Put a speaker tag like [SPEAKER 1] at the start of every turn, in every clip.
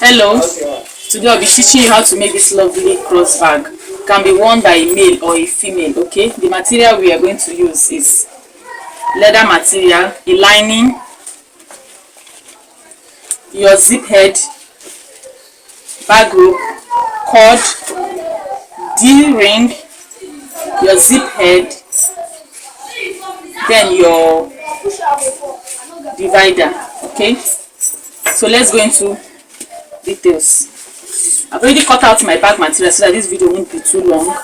[SPEAKER 1] Hello, today I'll be teaching you how to make this lovely cross bag. It can be worn by a male or a female. Okay, the material we are going to use is leather material, a lining, your zip head, bag rope, cord, D-ring, your zip head, then your divider. Okay, so let's go into details. I've already cut out my bag material so that this video won't be too long.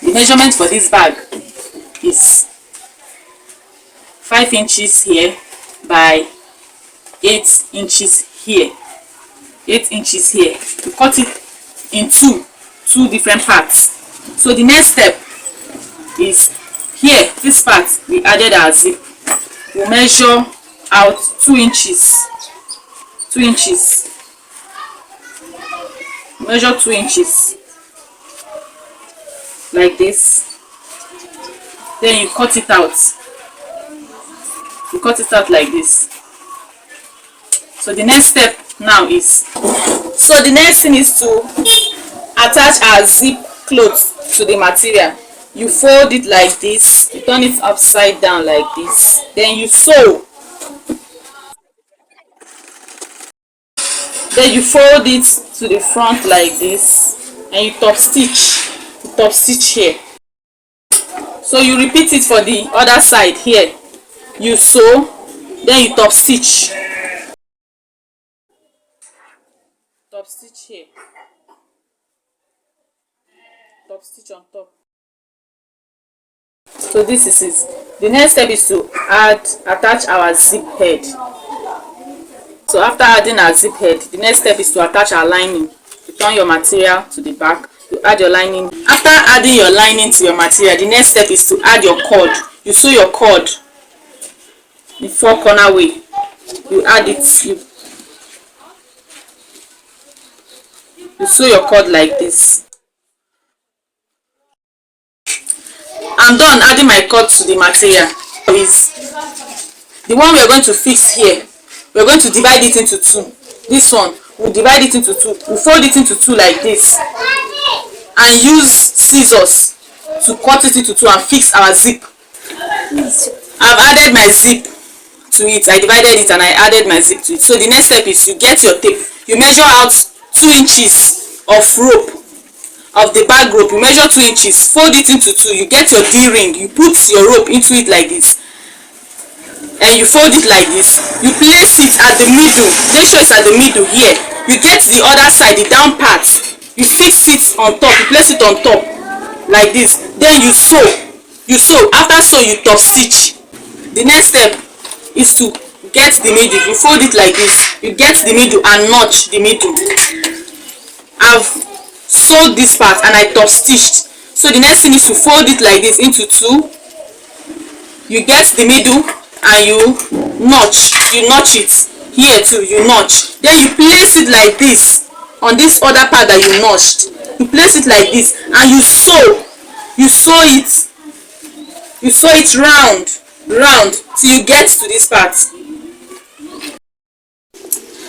[SPEAKER 1] The measurement for this bag is 5 inches here by 8 inches here. 8 inches here. We cut it in two different parts. So the next step is here, this part we added our zip. We'll measure out 2 inches. 2 inches. Measure 2 inches like this. Then you cut it out. You cut it out like this. So the next step now is, the next thing is to attach our zip cloth to the material. You fold it like this, you turn it upside down like this, then you sew. Then you fold it to the front like this, and you top stitch. You top stitch here. So you repeat it for the other side here. You sew, then you top stitch. Top stitch here. Top stitch on top. So this is it. The next step is to attach our zip head. So after adding our zip head, the next step is to attach our lining. You turn your material to the back, you add your lining. After adding your lining to your material, the next step is to add your cord. You sew your cord the 4 corner way. You add it, you sew your cord like this. I'm done adding my cord to the material. Is the one we are going to fix here. We're going to divide it into 2. This one, we'll divide it into 2. We'll fold it into 2 like this. And use scissors to cut it into 2 and fix our zip. I've added my zip to it. I divided it and I added my zip to it. So the next step is you get your tape. You measure out 2 inches of rope, of the bag rope. You measure 2 inches, fold it into 2. You get your D-ring. You put your rope into it like this. And you fold it like this. You place it at the middle. Make sure it's at the middle here. You get the other side, the down part. You fix it on top. You place it on top like this. Then you sew. You sew. After sew, you top stitch. The next step is to get the middle. You fold it like this. You get the middle and notch the middle. I've sewed this part and I top stitched. So the next thing is to fold it like this into 2. You get the middle and you notch it here too. You notch, then you place it like this on this other part that you notched. You place it like this and you sew it round till you get to this part.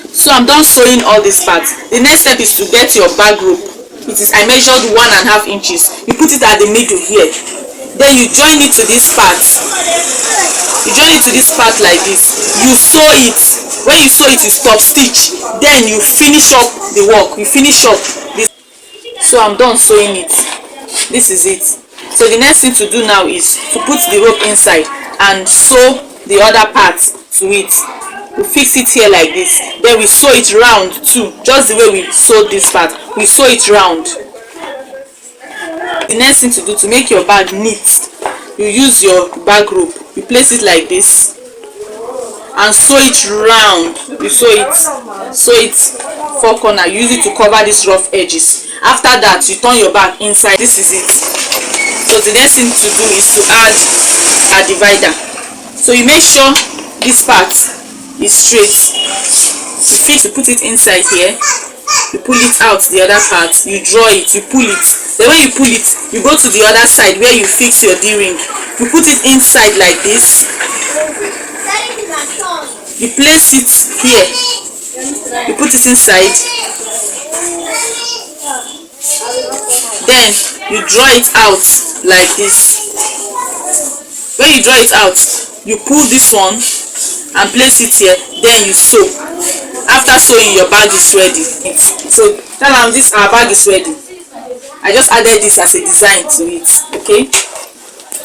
[SPEAKER 1] So I'm done sewing all these parts. The next step is to get your bag rope. I measured 1.5 inches. You put it at the middle here. Then you join it to this part. You join it to this part like this. You sew it. When you sew it, you stop stitch. Then you finish up the work. You finish up this. So I'm done sewing it. This is it. So the next thing to do now is to put the rope inside and sew the other part to it. We fix it here like this. Then we sew it round too. Just the way we sewed this part. We sew it round. The next thing to do to make your bag neat, you use your bag rope. You place it like this and sew it round. You sew it 4 corner. You use it to cover these rough edges. After that, you turn your bag inside. This is it. So the next thing to do is to add a divider. So you make sure this part is straight. You put it inside here. You pull it out the other part. You draw it. You pull it. Then when you pull it, you go to the other side where you fix your D-ring. You put it inside like this. You place it here. You put it inside, then you draw it out like this. When you draw it out, you pull this one and place it here, then you sew. After sewing, your bag is ready. So now this our bag is ready. I just added this as a design to it. Okay,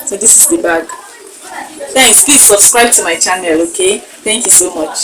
[SPEAKER 1] so this is the bag. Thanks. Please subscribe to my channel. Okay, thank you so much.